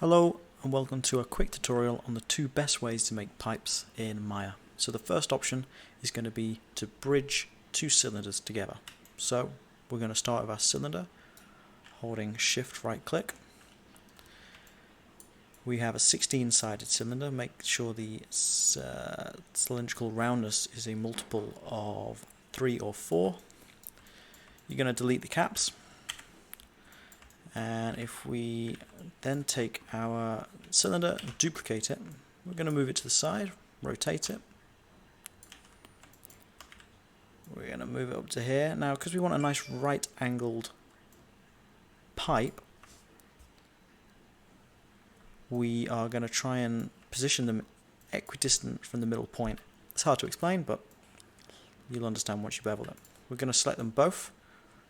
Hello and welcome to a quick tutorial on the two best ways to make pipes in Maya. So the first option is going to be to bridge two cylinders together. So we're going to start with our cylinder, holding shift right click. We have a 16-sided cylinder. Make sure the cylindrical roundness is a multiple of 3 or 4. You're going to delete the caps. And if we then take our cylinder and duplicate it, we're going to move it to the side, rotate it. We're going to move it up to here. Now, because we want a nice right angled pipe, we are going to try and position them equidistant from the middle point. It's hard to explain, but you'll understand once you bevel it. We're going to select them both,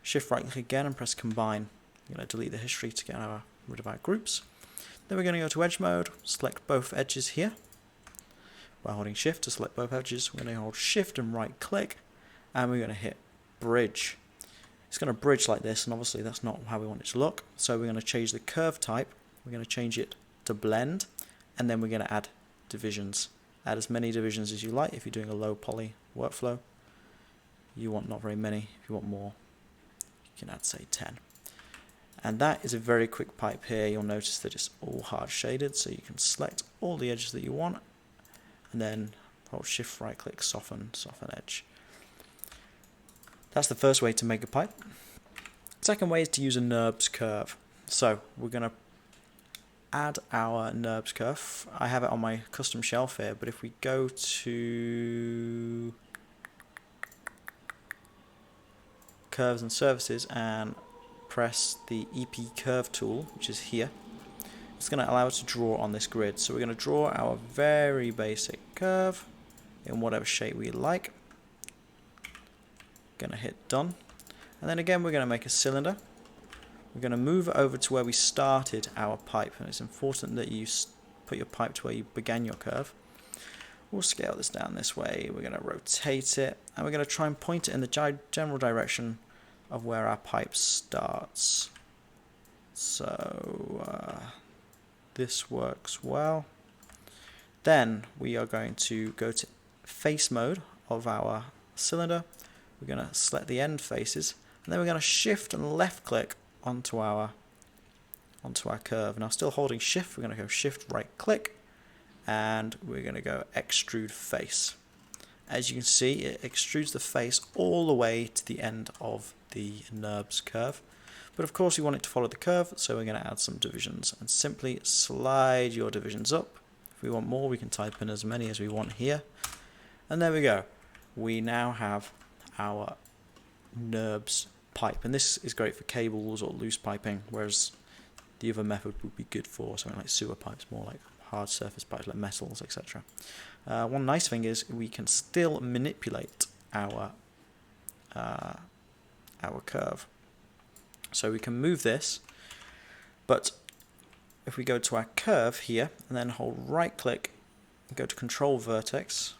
shift right click again and press combine. I'm going to delete the history to get rid of our groups. Then we're going to go to edge mode, select both edges here. By holding shift to select both edges, we're going to hold shift and right click, and we're going to hit bridge. It's going to bridge like this, and obviously that's not how we want it to look. So we're going to change the curve type, we're going to change it to blend, and then we're going to add divisions. Add as many divisions as you like. If you're doing a low poly workflow, you want not very many. If you want more, you can add say 10. And that is a very quick pipe here. You'll notice that it's all hard shaded, so you can select all the edges that you want, and then hold shift right click, soften edge. That's the first way to make a pipe. Second way is to use a NURBS curve. So we're going to add our NURBS curve. I have it on my custom shelf here, but if we go to curves and surfaces and press the EP curve tool, which is here, it's going to allow us to draw on this grid. So we're going to draw our very basic curve in whatever shape we like. Going to hit done, and then again we're going to make a cylinder. We're going to move it over to where we started our pipe, and it's important that you put your pipe to where you began your curve. We'll scale this down this way. We're going to rotate it, and we're going to try and point it in the general direction of where our pipe starts. So this works well. Then we are going to go to face mode of our cylinder. We're going to select the end faces, and then we're going to shift and left click onto our curve. Now, still holding shift, we're going to go shift right click, and we're going to go extrude face. As you can see, it extrudes the face all the way to the end of the NURBS curve. But of course we want it to follow the curve, so we're going to add some divisions and simply slide your divisions up. If we want more, we can type in as many as we want here. And there we go. We now have our NURBS pipe, and this is great for cables or loose piping, whereas the other method would be good for something like sewer pipes, more like hard surface pipes like metals, etc. One nice thing is we can still manipulate our curve. So we can move this, but if we go to our curve here and then hold right click and go to control vertex,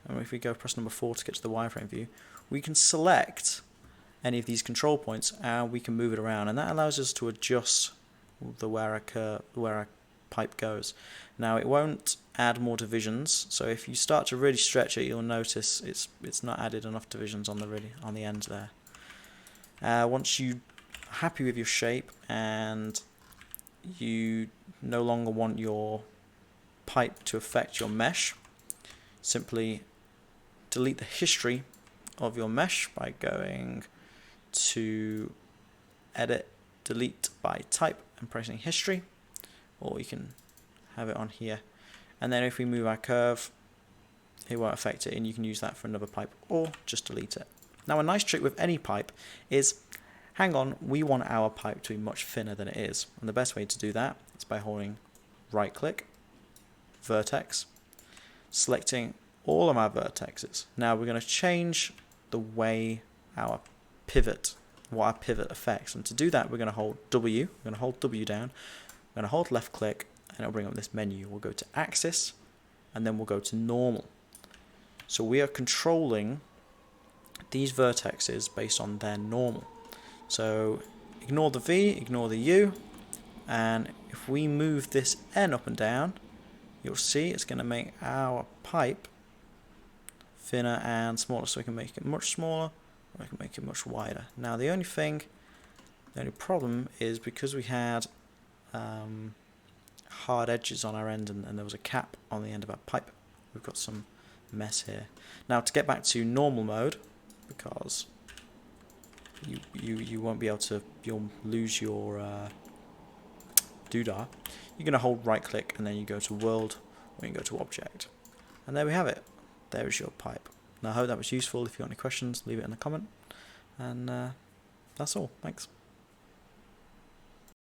and if we go press number 4 to get to the wireframe view, we can select any of these control points and we can move it around, and that allows us to adjust where our pipe goes. Now it won't add more divisions, so if you start to really stretch it, you'll notice it's not added enough divisions on the ends there. Once you're happy with your shape and you no longer want your pipe to affect your mesh, simply delete the history of your mesh by going to edit, delete by type and pressing history, or you can have it on here, and then if we move our curve it won't affect it, and you can use that for another pipe or just delete it. Now, a nice trick with any pipe is, hang on, we want our pipe to be much thinner than it is, and the best way to do that is by holding right click, vertex, selecting all of our vertexes. Now we're going to change the way our pivot, what our pivot affects, and to do that we're going to hold W, we're going to hold W down, we're going to hold left click, and it'll bring up this menu. We'll go to axis, and then we'll go to normal. So we are controlling these vertexes based on their normal. So ignore the V, ignore the U, And if we move this N up and down, you'll see it's going to make our pipe thinner and smaller. So we can make it much smaller, or we can make it much wider. Now the only problem is because we had hard edges on our end and there was a cap on the end of our pipe, we've got some mess here. Now to get back to normal mode, because you won't be able to, you'll lose your doodah, you're going to hold right click and then you go to world, or you can go to object, and there we have it. There is your pipe. Now I hope that was useful. If you've got any questions, leave it in the comment, and that's all. Thanks.